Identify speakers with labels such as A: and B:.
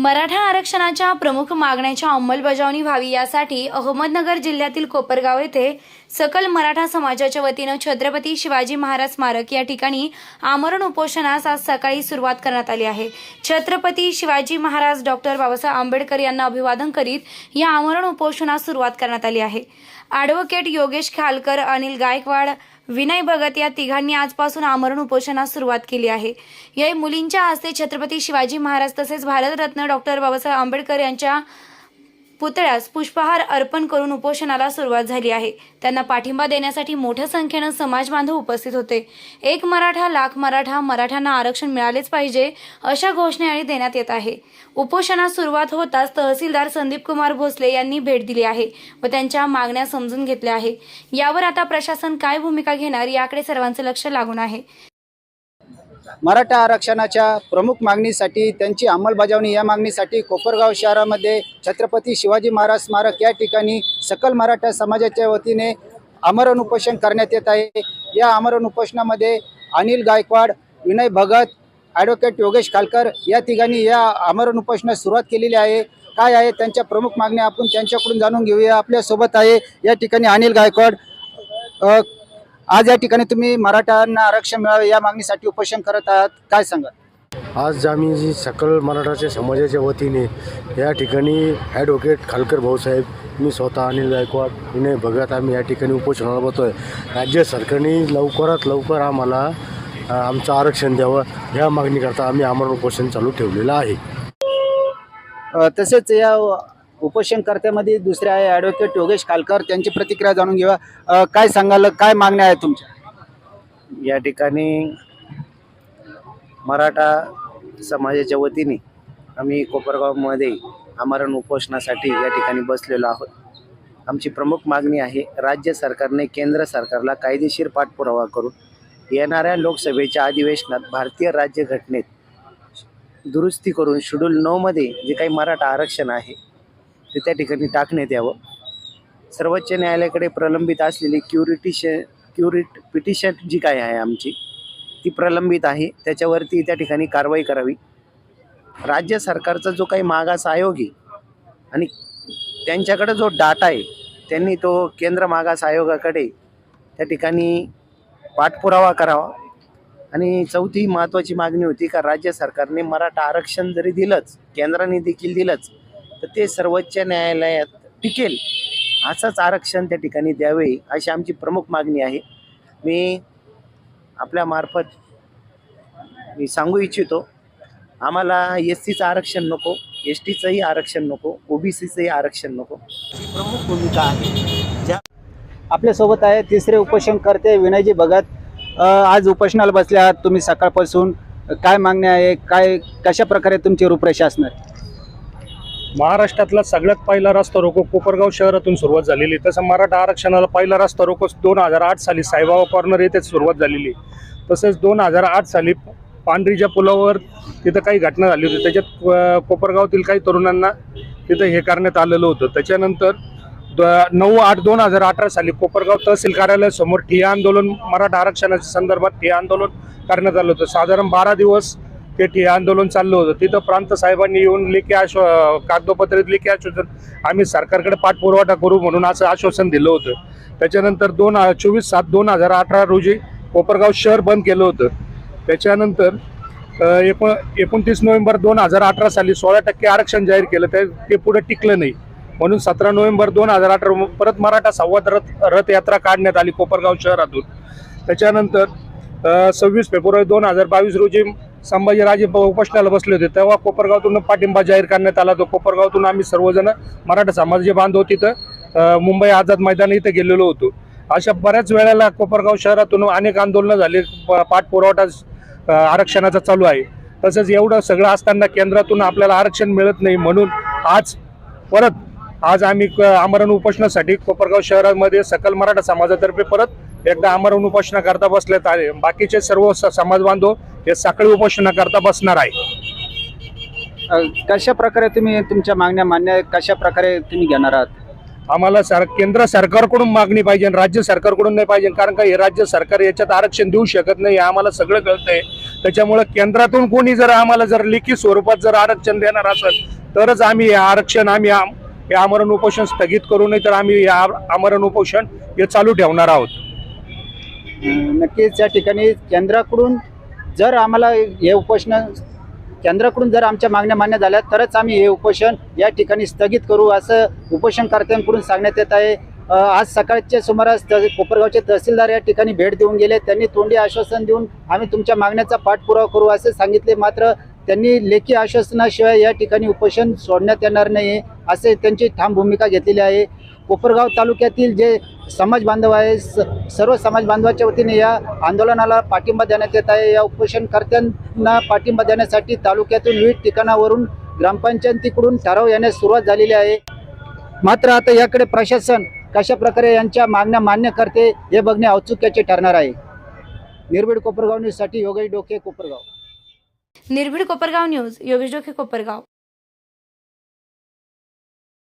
A: मराठा आरक्षणाच्या प्रमुख मागण्यांच्या अंमलबजावणी व्हावी यासाठी अहमदनगर जिल्ह्यातील कोपरगाव येथे सकल मराठा समाजाच्या वतीनं छत्रपती शिवाजी महाराज स्मारक या ठिकाणी आमरण उपोषणास आज सकाळी सुरुवात करण्यात आली आहे। छत्रपती शिवाजी महाराज डॉक्टर बाबासाहेब आंबेडकर यांना अभिवादन करीत या आमरण उपोषणास सुरुवात करण्यात आली आहे। ॲडव्होकेट योगेश खालकर, अनिल गायकवाड, विनय भगत या तिघांनी आजपासून आमरण उपोषणास सुरुवात केली आहे। या मुलींच्या हस्ते छत्रपती शिवाजी महाराज तसेच भारतरत्न डॉक्टर बाबासाहेब आंबेडकर यांच्या पुतळ्यास पुष्पहार अर्पण करून उपोषणाला सुरुवात झाली आहे। त्यांना पाठिंबा देण्यासाठी मोठ्या संख्येने समाज बांधव उपस्थित होते। एक मराठा लाख मराठा, मराठ्यांना आरक्षण मिळालेच पाहिजे अशा घोषणाही देण्यात येत आहे। उपोषणास सुरुवात होताच तहसीलदार संदीप कुमार भोसले यांनी भेट दिली आहे व त्यांच्या मागण्या समजून घेतल्या आहे। यावर आता प्रशासन काय भूमिका घेणार याकडे सर्वांचे लक्ष लागून आहे।
B: मराठा आरक्षणाच्या प्रमुख मागणीसाठी त्यांची अंमलबजावणी या मागणीसाठी कोपरगाव शहरामध्ये छत्रपती शिवाजी महाराज स्मारक या ठिकाणी सकल मराठा समाजाच्या वतीने आमरण उपोषण करण्यात येत आहे। या आमरण उपोषणामध्ये अनिल गायकवाड, विनय भगत, ॲडव्होकेट योगेश खालकर या तिघांनी या आमरण उपोषणास सुरुवात केलेली आहे। काय आहे त्यांच्या प्रमुख मागण्या आपण त्यांच्याकडून जाणून घेऊया। आपल्यासोबत आहे या ठिकाणी अनिल गायकवाड। आज या ठिकाणी तुम्ही मराठ्यांना आरक्षण मिळावे या मागणीसाठी उपोषण करत आहात, काय सांगा?
C: आज आम्ही जी सकल मराठाच्या समाजाच्या वतीने या ठिकाणी ॲडव्होकेट खालकर भाऊसाहेब, मी स्वतः अनिल गायकवाड, विनय भगत आम्ही या ठिकाणी उपोषणाला बसतो आहे। राज्य सरकारने लवकरात लवकर आम्हाला आमचं आरक्षण द्यावं ह्या मागणीकरता आम्ही आमरण उपोषण चालू ठेवलेलं आहे।
B: तसेच या उपोषणकर्त्यामध्ये दुसरे आहे ॲडव्होकेट योगेश खालकर, त्यांची प्रतिक्रिया जाणून घेऊया। काय सांगाल, काय मागण्या आहेत तुमच्या?
D: या ठिकाणी मराठा समाजाच्या वतीने आम्ही कोपरगावमध्ये आमरण उपोषणासाठी या ठिकाणी बसलेलो आहोत। आमची प्रमुख मागणी आहे, राज्य सरकारने केंद्र सरकारला कायदेशीर पाठपुरावा करून येणाऱ्या लोकसभेच्या अधिवेशनात भारतीय राज्यघटनेत दुरुस्ती करून शेड्यूल 9 मध्ये जे काही मराठा आरक्षण आहे ते त्या ठिकाणी टाकण्यात यावं। सर्वोच्च न्यायालयाकडे प्रलंबित असलेली क्युरिट पिटिशन जी काय आहे आमची ती प्रलंबित आहे, त्याच्यावरती त्या ठिकाणी कारवाई करावी। राज्य सरकारचा जो काही मागास आयोग आहे आणि त्यांच्याकडे जो डाटा आहे त्यांनी तो केंद्र मागास आयोगाकडे त्या ठिकाणी पाठपुरावा करावा। आणि चौथी महत्त्वाची मागणी होती का राज्य सरकारने मराठा आरक्षण जरी दिलंच, केंद्राने देखील दिलंच, तर ते सर्वोच्च न्यायालयात टिकेल असंच आरक्षण त्या ठिकाणी द्यावे अशी आमची प्रमुख मागणी आहे। मी आपल्यामार्फत सांगू इच्छितो, आम्हाला SCचं आरक्षण नको, STचंही आरक्षण नको, OBCचंही आरक्षण नको, ही प्रमुख भूमिका आहे।
B: आपल्यासोबत आहे तिसरे उपोषणकर्ते विनयजी भगत। आज उपोषणाला बसले आहात तुम्ही सकाळपासून, काय मागण्या आहे, काय कशा प्रकारे तुमची रूपरेषा असणार?
E: महाराष्ट्रातला सगळ्यात पहिला रस्ता रोको कोपरगाव शहरातून सुरुवात झालेली। तसं मराठा आरक्षणाला पहिला रस्ता रोको 2008 साली साईबाबा कॉर्नर येथे सुरुवात झालेली। तसेच 2008 साली पांढरीच्या पुलावर तिथं काही घटना झाली होती, त्याच्यात कोपरगावातील काही तरुणांना तिथं हे करण्यात आलेलं होतं। त्याच्यानंतर 9/8/2018 साली कोपरगाव तहसील कार्यालयासमोर ठिय्या आंदोलन, मराठा आरक्षणाच्या संदर्भात ठिय्या आंदोलन करण्यात आलं होतं। साधारण 12 दिवस ते ठिय्या आंदोलन चाललं होतं। तिथं प्रांत साहेबांनी येऊन कागदोपत्रित लेखी आश्वासन आम्ही सरकारकडे पाठपुरावा करू म्हणून असं आश्वासन दिलं होतं। त्याच्यानंतर 24/7/2018 रोजी कोपरगाव शहर बंद केलं होतं। त्याच्यानंतर 29 नोव्हेंबर 2018 साली 16% आरक्षण जाहीर केलं, ते पुढे टिकलं नाही म्हणून 17 नोव्हेंबर 2018 परत मराठा संवाद रथयात्रा काढण्यात आली कोपरगाव शहरातून। त्याच्यानंतर 26 फेब्रुवारी 2022 रोजी संभाजीराजे उपोषणाला बसले होते, तेव्हा कोपरगावातून पाठिंबा जाहीर करण्यात आला। तो कोपरगावातून आम्ही सर्वजण मराठा समाजाचे बांधव तिथं मुंबई आझाद मैदान इथं गेलेलो होतो। अशा बऱ्याच वेळेला कोपरगाव शहरातून अनेक आंदोलनं झाली, पाठपुरवठा आरक्षणाचा चालू आहे। तसंच एवढं सगळं असताना केंद्रातून आपल्याला आरक्षण मिळत नाही म्हणून आज आम्ही आमरण उपोषणासाठी कोपरगाव शहरामध्ये सकल मराठा समाजातर्फे परत एकदा आमरण उपोषणाकरता बसलेत आहे। बाकीचे सर्व समाज बांधव हे साखळी उपोषणाकरता बसणार आहे।
B: कशा प्रकारे तुम्ही तुमच्या मागण्या मान्य कशा प्रकारे तुम्ही घेणार आहात?
E: आम्हाला केंद्र सरकारकडून मागणी पाहिजे, राज्य सरकारकडून नाही पाहिजे, कारण का हे राज्य सरकार याच्यात आरक्षण देऊ शकत नाही, आम्हाला सगळं कळतंय। त्याच्यामुळे केंद्रातून कोणी जर आम्हाला जर लेखी स्वरूपात जर आरक्षण देणार असेल तरच आम्ही हे आरक्षण हे आमरण उपोषण स्थगित करू, नाही तर आम्ही या आमरण उपोषण हे चालू ठेवणार आहोत.
B: नक्कीच या ठिकाणी केंद्राकडून जर आम्हाला हे उपोषण केंद्राकडून जर आमच्या मागण्या मान्य झाल्या तरच आम्ही हे उपोषण या ठिकाणी स्थगित करू असं उपोषणकर्त्यांकडून सांगण्यात येत आहे. आज सकाळच्या सुमारास कोपरगावचे तहसीलदार या ठिकाणी भेट देऊन गेले. त्यांनी तोंडी आश्वासन देऊन आम्ही तुमच्या मागण्याचा पाठपुरावा करू असे सांगितले, मात्र त्यांनी लेखी आश्वासनाशिवाय या ठिकाणी उपोषण सोडण्यात येणार नाही असे त्यांची ठाम भूमिका घेतलेली आहे. कोपरगाव तालुक्यातील जे समाज बांधव आहे, सर्व समाज बांधवाच्या वतीने या आंदोलनाला पाठिंबा देण्यात येत आहे. या उपोषणकर्त्यांना पाठिंबा देण्यासाठी तालुक्यातून विविध ठिकाणावरून ग्रामपंचायतीकडून ठराव येण्यास सुरुवात झालेली आहे. मात्र आता याकडे प्रशासन कशा प्रकारे यांच्या मागण्या मान्य करते हे बघणे औत्सुक्याचे ठरणार आहे. निर्भीड कोपरगाव न्यूजसाठी योगेश डोके, कोपरगाव.
A: निर्भीड कोपरगाव न्यूज, योगेश डोके, कोपरगाव.